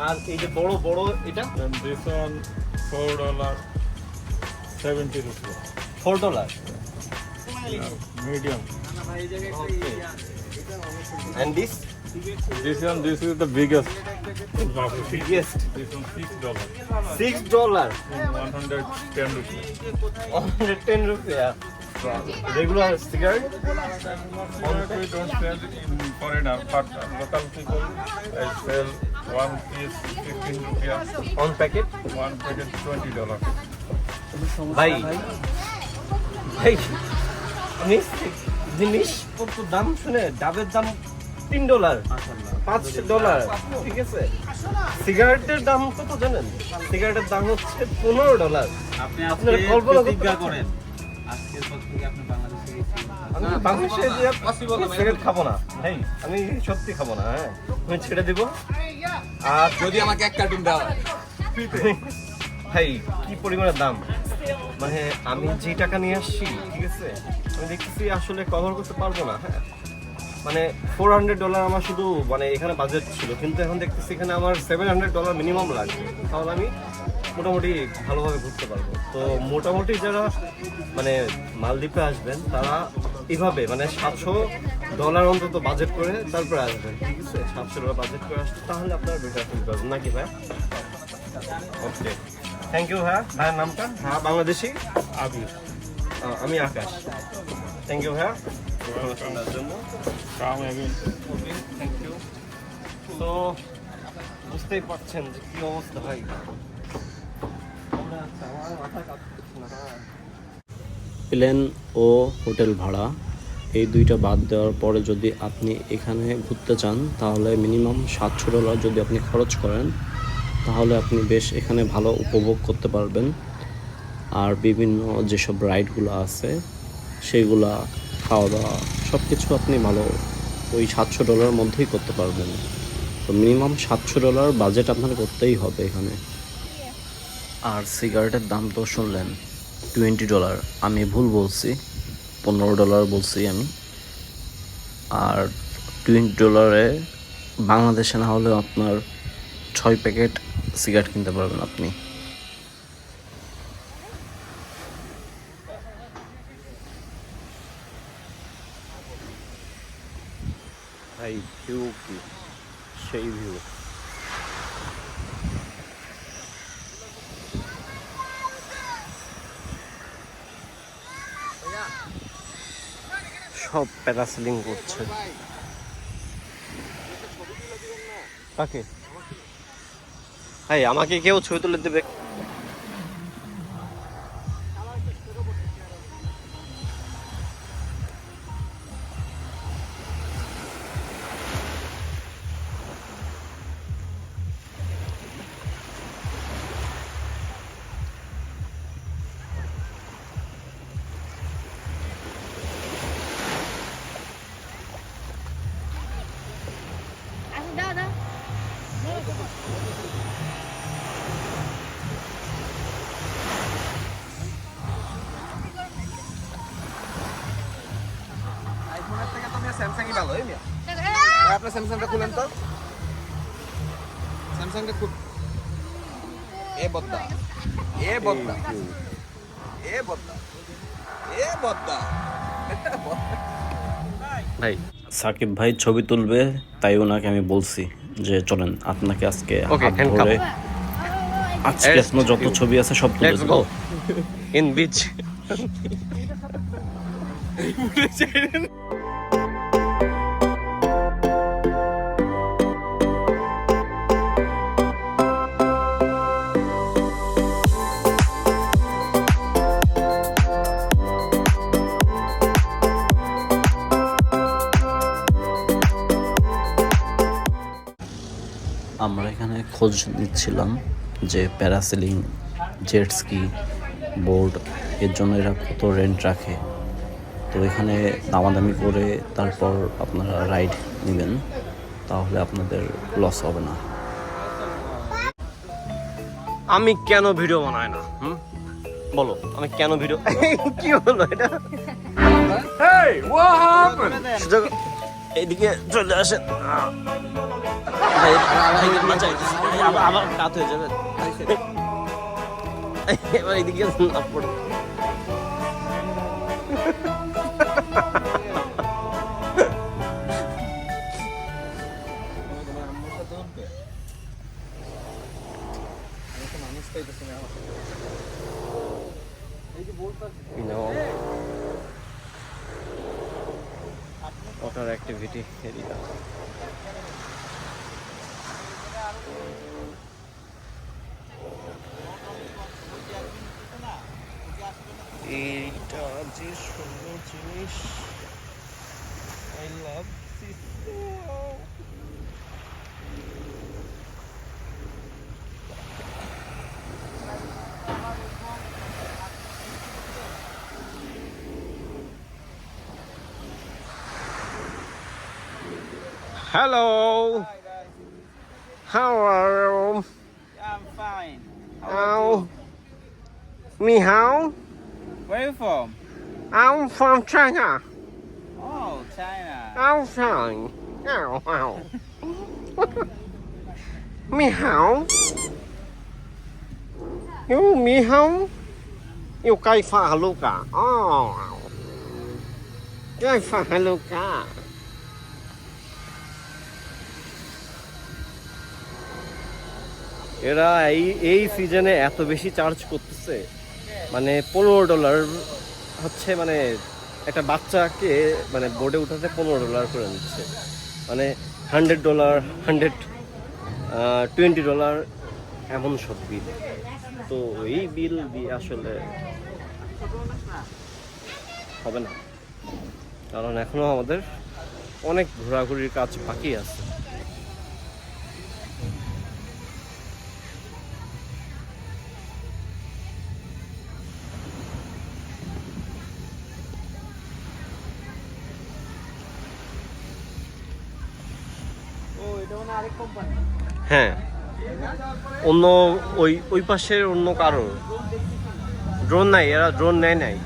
আর এই যে বড় বড় এটা and this one $4 70 rupees. $4 Medium. and this This is the biggest. biggest This one $6. $6 110 rupees. 110 rupees. Regular cigarette We don't sell in foreigner, but local people I sell one piece 15 rupees, on packet. one packet $20. ভাই ভাই আমি জিনিসপত্র দাম শুনে ডাবের দাম $3, $5, ঠিক আছে। সিগারেটের দাম কত জানেন? সিগারেটের দাম হচ্ছে $15। আপনি আপনারা আজকে কল্পনা করতে প্রতিজ্ঞা পারছেন? করেন আজকের পর থেকে আপনি বাংলাদেশে গেছেন। আমি বাংলাদেশে যে সিগারেট খাবো না ভাই, আমি সত্যি খাবো না। হ্যাঁ আমি ছেড়ে দিব। আর যদি আমাকে এক কার্টুন দেওয়া হয়। ভাই কি পরিমাণের দাম, মানে আমি যে টাকা নিয়ে আসছি, ঠিক আছে, আমি দেখতেছি আসলে কভার করতে পারবো না। হ্যাঁ মানে $400 আমার শুধু মানে এখানে বাজেট ছিল, কিন্তু এখন দেখতেছি এখানে আমার $700 মিনিমাম লাগবে, তাহলে আমি মোটামুটি ভালোভাবে ঘুরতে পারবো। তো মোটামুটি যারা মানে মালদ্বীপে আসবেন তারা এইভাবে মানে $700 অন্তত বাজেট করে তারপরে আসবেন, ঠিক আছে। $700 বাজেট করে আসলে তাহলে আপনারা বেটার ফিল পাবেন, নাকি ভাই? ওকে থ্যাংক ইউ ভাইয়া। ভাইয়ের নামটা? হ্যাঁ বাংলাদেশি Abir. আমি আকাশ। থ্যাংক ইউ ভাইয়া শোনার জন্য। Come again. Okay thank you. তো বুঝতেই পারছেন যে কি অবস্থা ভাই। আমার মাথা কাজ করছে না। প্লেন ও হোটেল ভাড়া এই দুইটা বাদ দেওয়ার পরে যদি আপনি এখানে ঘুরতে চান তাহলে মিনিমাম $700 যদি আপনি খরচ করেন তাহলে আপনি বেশ এখানে ভালো উপভোগ করতে পারবেন। আর বিভিন্ন যেসব রাইডগুলো আছে সেইগুলা, খাওয়া দাওয়া সব কিছু আপনি ভালো ওই $700 মধ্যেই করতে পারবেন। তো মিনিমাম $700 বাজেট আপনার করতেই হবে এখানে। আর সিগারেটের দাম তো শুনলেন $20, আমি ভুল বলছি, $15 বলছি আমি। আর $20 বাংলাদেশে না হলেও আপনার 6 প্যাকেট সিগারেট কিনতে পারবেন আপনি। ভাই ভিউ কি সেই ভিউ। সব প্যারাসেলিং করছে। কাকে? ভাই আমাকে কেউ ছবি তুলে দেবে? আইফোনের থেকে তো স্যামসাংই ভালো, এই মিয়া। আপনার স্যামসাংটা খুলেন তো, স্যামসাংটা খুব এ বদ্দা, এ বদ্দা, এ বদ্দা, এ বদ্দা। ভাই সাকিব ভাই ছবি তুলবে, তাই ওনাকে আমি বলছি যে চলেন আপনাকে আজকে হাত ধরে আজকে আপনার যত ছবি আছে সব তুলে দেব ইন বিচ। আমরা এখানে খোঁজ নিচ্ছিলাম যে প্যারাসেলিং, জেট স্কি, বোর্ড এর জন্য এরা কত রেন্ট রাখে। তো এখানে দামাদামি করে তারপর আপনারা রাইড নেবেন, তাহলে আপনাদের লস হবে না। আমি কেন ভিডিও বানাই না? বলো আমি কেন ভিডিও কি হলো এটা? এইদিকে চলে আসেন। আবার কাত হয়ে যাবে। এবার এইদিকে না পড়ে। Water activity area. এইটা যে সুন্দর জিনিস, I love this. Hello. Hi guys. How are you? I'm fine. How? Me how? Where are you from? I'm from China. Oh, China. I'm fine. How? How? Me how? You me how? You cây pha Luca. Oh. Cây pha Luca. এরা এই সিজনে এত বেশি charge করতেছে, মানে $15 হচ্ছে, মানে একটা বাচ্চাকে মানে বোর্ডে উঠাতে $15 করে নিচ্ছে, মানে $100, $120 এমন সব বিল। তো এই বিল দিয়ে আসলে হবে না, কারণ এখনো আমাদের অনেক ঘোরাঘুরির কাজ বাকি আছে। হ্যাঁ, অন্য ওই পাশের অন্য কারো ড্রোন নাই, এরা ড্রোন নেয় নাই।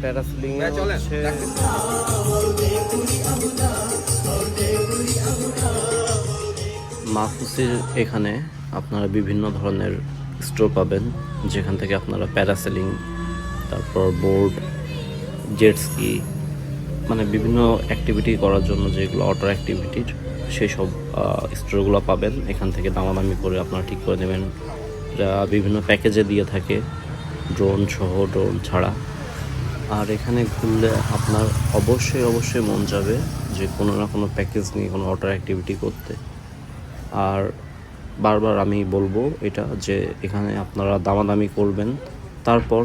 প্যারাসেলিং হচ্ছে মাহফুজের এখানে আপনারা বিভিন্ন ধরনের স্টোর পাবেন, যেখান থেকে আপনারা প্যারাসেলিং, তারপর বোর্ড, জেট স্কি, মানে বিভিন্ন অ্যাক্টিভিটি করার জন্য যেগুলো ওয়াটার অ্যাক্টিভিটির সেই সব স্টোরগুলো পাবেন। এখান থেকে দামাদামি করে আপনারা ঠিক করে নেবেন। বিভিন্ন প্যাকেজে দিয়ে থাকে, ড্রোন সহ, ড্রোন ছাড়া। আর এখানে ঘুরলে আপনার অবশ্যই মন যাবে যে কোনো না কোনো প্যাকেজ নিয়ে কোনো ওয়াটার অ্যাক্টিভিটি করতে। আর বারবার আমি বলবো এটা যে এখানে আপনারা দামাদামি করবেন, তারপর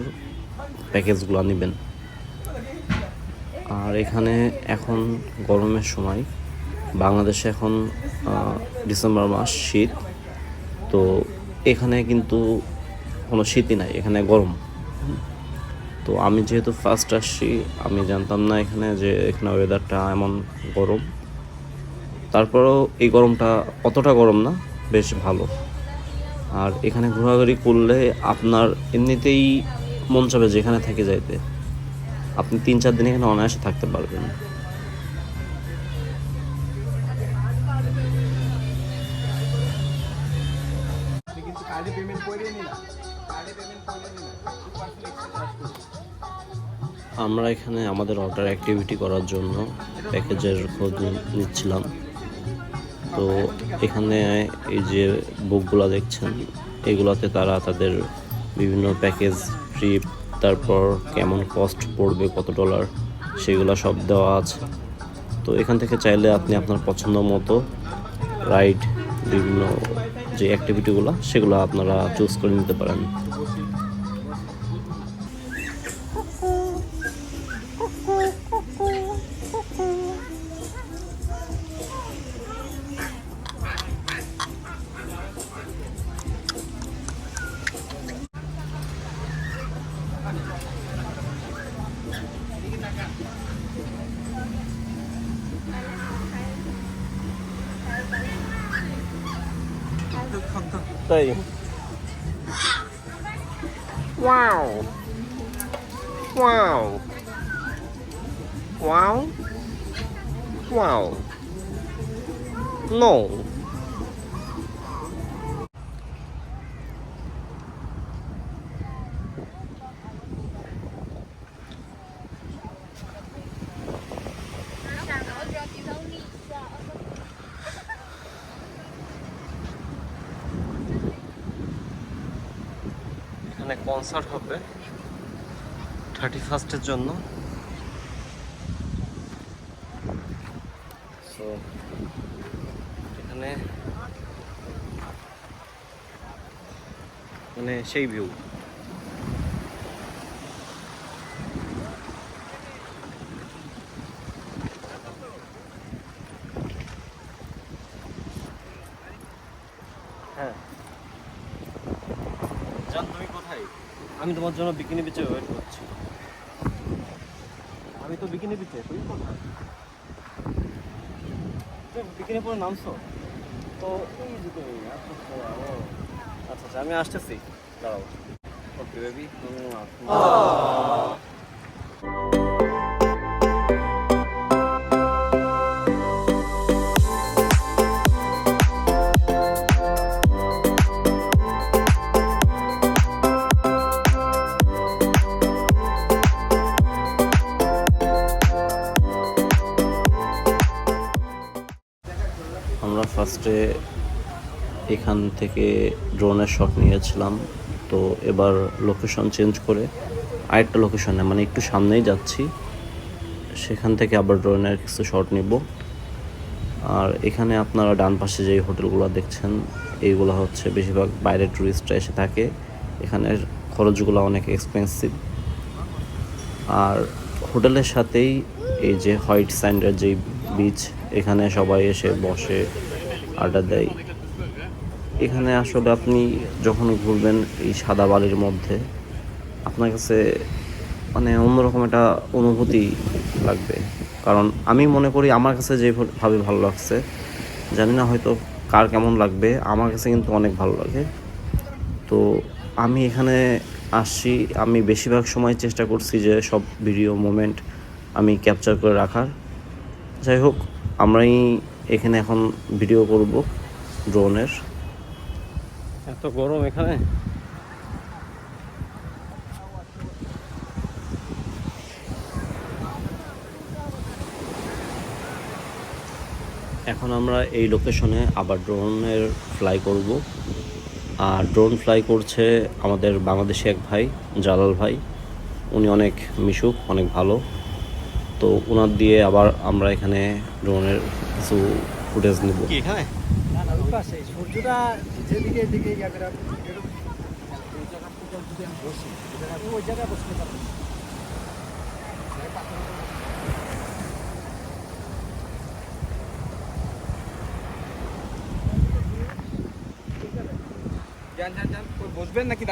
প্যাকেজগুলো নেবেন। আর এখানে এখন গরমের সময়, বাংলাদেশে এখন ডিসেম্বর মাস, শীত, তো এখানে কিন্তু কোনো শীতই নাই, এখানে গরম। তো আমি যেহেতু ফার্স্ট আসছি, আমি জানতাম না এখানে যে এখানে ওয়েদারটা এমন গরম। তারপরেও এই গরমটা অতটা গরম না, বেশ ভালো। আর এখানে ঘোরাঘুরি করলে আপনার এমনিতেই মন চাবে যে এখানে থেকে যাইতে। আপনি 3-4 দিন এখানে অনায়াসে থাকতে পারবেন। আমরা এখানে আমাদের ওয়াটার অ্যাক্টিভিটি করার জন্য প্যাকেজের খোঁজ নিচ্ছিলাম। তো এখানে এই যে বুকগুলো দেখছেন, এগুলোতে তারা তাদের বিভিন্ন প্যাকেজ, ট্রিপ, তারপর কেমন কস্ট পড়বে, কত ডলার, সেগুলো সব দেওয়া আছে। তো এখান থেকে চাইলে আপনি আপনার পছন্দ মতো রাইড, বিভিন্ন যে অ্যাক্টিভিটিগুলো সেগুলো আপনারা চুজ করে নিতে পারেন। তাই wow wow wow wow no এখানে কনসার্ট হবে 31st জন্য। সো এখানে মানে সেই ভিউ। হ্যাঁ জান, তুমি কোথায়? আমি তোমার জন্য বিকিনি বিচে ওয়েট করছি। আমি তো বিকিনি বিচে, তুমি কোথায়? তুমি বিকিনি পরে নামছো তো এই যে তুমি। আচ্ছা, আমি আসতেছি, দাঁড়াও। ওকে বেবি, আমরা ফার্স্টে এখান থেকে ড্রোনের শট নিয়েছিলাম। তো এবার লোকেশন চেঞ্জ করে আরেকটা লোকেশনে, মানে একটু সামনেই যাচ্ছি, সেখান থেকে আবার ড্রোনের কিছু শট নিব। আর এখানে আপনারা ডান পাশে যে হোটেলগুলো দেখছেন, এইগুলো হচ্ছে বেশিরভাগ বাইরের ট্যুরিস্টরা এসে থাকে। এখানের খরচগুলো অনেক এক্সপেন্সিভ। আর হোটেলের সাথেই এই যে হোয়াইট স্যান্ডের যে বিচ, এখানে সবাই এসে বসে আড্ডা দেয়। এখানে আসলে আপনি যখন ঘুরবেন এই সাদা বালির মধ্যে, আপনার কাছে মানে অন্যরকম একটা অনুভূতি লাগবে। কারণ আমি মনে করি আমার কাছে যেভাবে ভালো লাগছে, জানি না হয়তো কার কেমন লাগবে, আমার কাছে কিন্তু অনেক ভালো লাগে। তো আমি এখানে আসছি আমি বেশিরভাগ সময় চেষ্টা করছি যে সব ভিডিও মোমেন্ট আমি ক্যাপচার করে রাখার। যাই হোক, আমরাই এখানে এখন ভিডিও করব ড্রোনের। এত গরম এখানে। এখন আমরা এই লোকেশনে আবার ড্রোনের ফ্লাই করব। আর ড্রোন ফ্লাই করছে আমাদের বাংলাদেশি এক ভাই, জালাল ভাই। উনি অনেক মিশুক, অনেক ভালো। তো ওনার দিয়ে আবার আমরা এখানে ড্রোনের কিছু ফুটেজ নেব। কি এখানে সূর্যটা যেদিকে দিকে ওই জায়গায় বসতে পারবো। বসবেন নাকি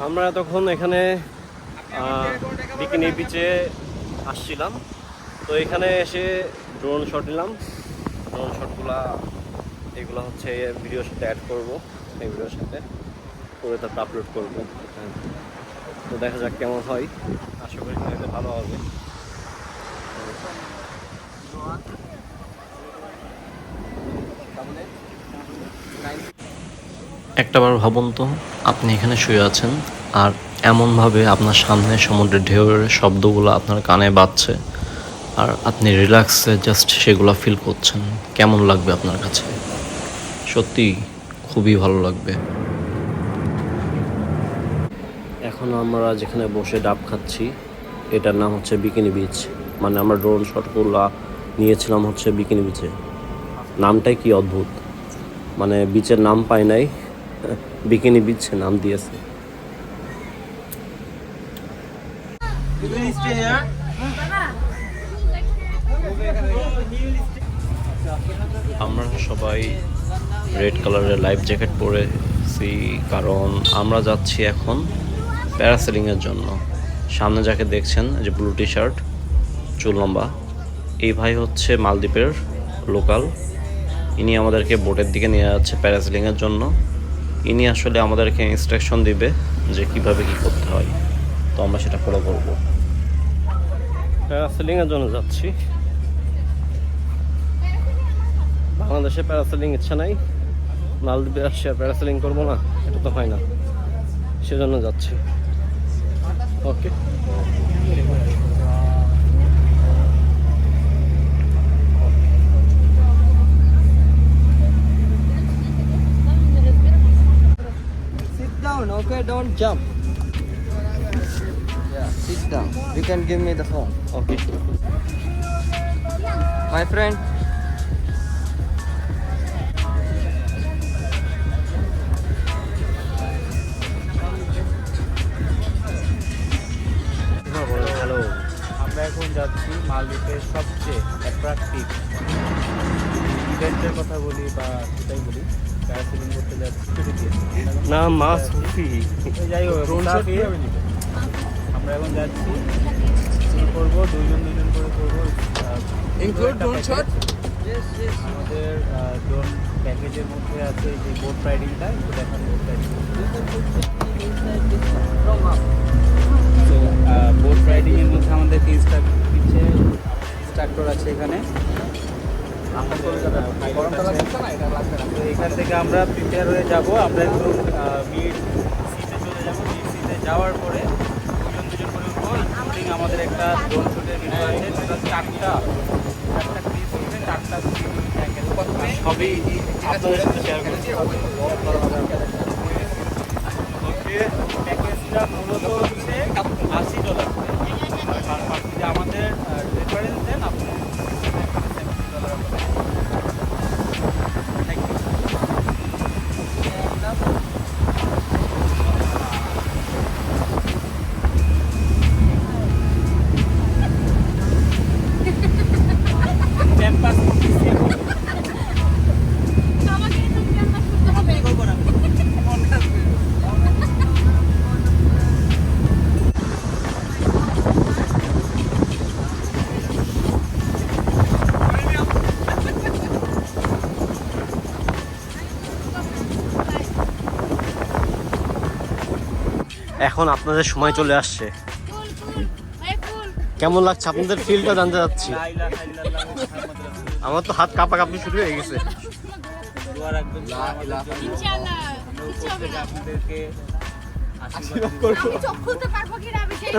আমরা তখন এখানে বিকিনি বিচে আসছিলাম। তো এখানে এসে ড্রোন শট নিলাম। ড্রোন শটগুলা এগুলো হচ্ছে ভিডিওর সাথে অ্যাড করব, এই ভিডিওর সাথে করে তারপর আপলোড করবো। তো দেখা যাক কেমন হয়, আশা করি এটা ভালো হবে। একটাবার ভাবুন তো, আপনি এখানে শুয়ে আছেন আর এমনভাবে আপনার সামনে সমুদ্রের ঢেউয়ের শব্দগুলো আপনার কানে বাজছে আর আপনি রিল্যাক্সে জাস্ট সেগুলো ফিল করছেন। কেমন লাগবে আপনার কাছে? সত্যি খুবই ভালো লাগবে। এখন আমরা যেখানে বসে ডাব খাচ্ছি এটার নাম হচ্ছে বিকিনি বিচ। মানে আমরা ড্রোন শটগুলো নিয়েছিলাম হচ্ছে বিকিনি বিচে। নামটাই কি অদ্ভুত, মানে বিচের নাম পাই নাই, বিকিনি বিচ নাম দিয়েছে। আমরা সবাই রেড কালারের লাইফ জ্যাকেট পরেছি কারণ আমরা যাচ্ছি এখন প্যারাসেলিংয়ের জন্য। সামনে যাকে দেখছেন যে ব্লু টি শার্ট, চুল লম্বা, এই ভাই হচ্ছে মালদ্বীপের লোকাল। ইনি আমাদেরকে বোটের দিকে নিয়ে যাচ্ছে প্যারাসেলিংয়ের জন্য। ইনি আসলে আমাদেরকে ইনস্ট্রাকশন দিবে যে কিভাবে কি করতে হয়, তো আমরা সেটা ফলো করব। প্যারাসেলিংয়ের জন্য যাচ্ছি। বাংলাদেশে প্যারাসেলিং ইচ্ছা নাই, মালদ্বীপে আসছি আর প্যারাসেলিং করবো না, এটা তো হয় না, সেজন্য যাচ্ছি। ওকে, Sit down, okay? Don't jump. Yeah, sit down. You can give me the phone. Okay. My friend. Hello, আমরা এখন যাচ্ছি মালদ্বীপের সবচেয়ে অ্যাট্রাকটিভ ইভেন্টের কথা বলি বা সেটাই বলি, প্যারাসেলিং করতে যাচ্ছি। না মা সুফি, যাই হোক, আমরা এখন যাচ্ছি, শুরু করবো, দুজন করে করবো। Include drone shot? আমাদের ড্রোন প্যাকেজের মধ্যে আছে যে বোট রাইডিংটা, একটু দেখান বোট রাইডিং। তো বোট রাইডিংয়ের মধ্যে আমাদের ইনস্ট্রাক্টর আছে এখানে। তো এখান থেকে আমরা প্রিপেয়ার হয়ে যাব। আমরা একটু মিড সিটে চলে যাবো। মিড সিটে যাওয়ার পরে দুজন করে উঠবো। ইনক্লুডিং আমাদের একটা ড্রোন শুটের ভিডিও আছে, সেটা চারটা ক্লিপ হবে, চারটা সবই আপনাদের সাথে শেয়ার করছি। প্যাকেজটা মূলত হচ্ছে $80 আমাদের রেফারেন্স দেন আপনি এখন আপনাদের সময় চলে আসছে। কেমন লাগছে আপনাদের ফিলটা জানতে চাচ্ছি। লা ইলাহা ইল্লাল্লাহ মুহাম্মাদুর রাসূলুল্লাহ। আমার তো হাত কাঁপাকাঁপি শুরু হয়ে গেছে। দোয়া রাখবেন আমাদের জন্য। ইনশাআল্লাহ আমরা কিছু উপর হবে থেকে না। আপনাদেরকে আশীর্বাদ করব। আমি চোখ খুলতে পারবো কিনা আমি সেই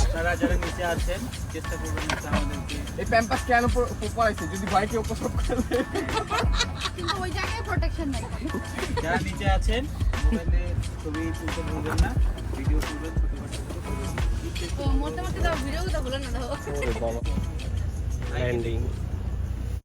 আপনারা যারা নিচে আছেন চেষ্টা করবেন নিচে আমাদেরকে এই প্যাম্পাস কেন পড়াইছে যদি ভয় কেউ প্রসব করে? ওই জায়গায় প্রোটেকশন নাই। যারা নিচে আছেন মোবাইলে ছবি তুলতে ভুলবেন না, ভিডিও তুলবেন ছোট তো মোটামুটি দাও ভিডিও কথা বলে না দাও। ল্যান্ডিং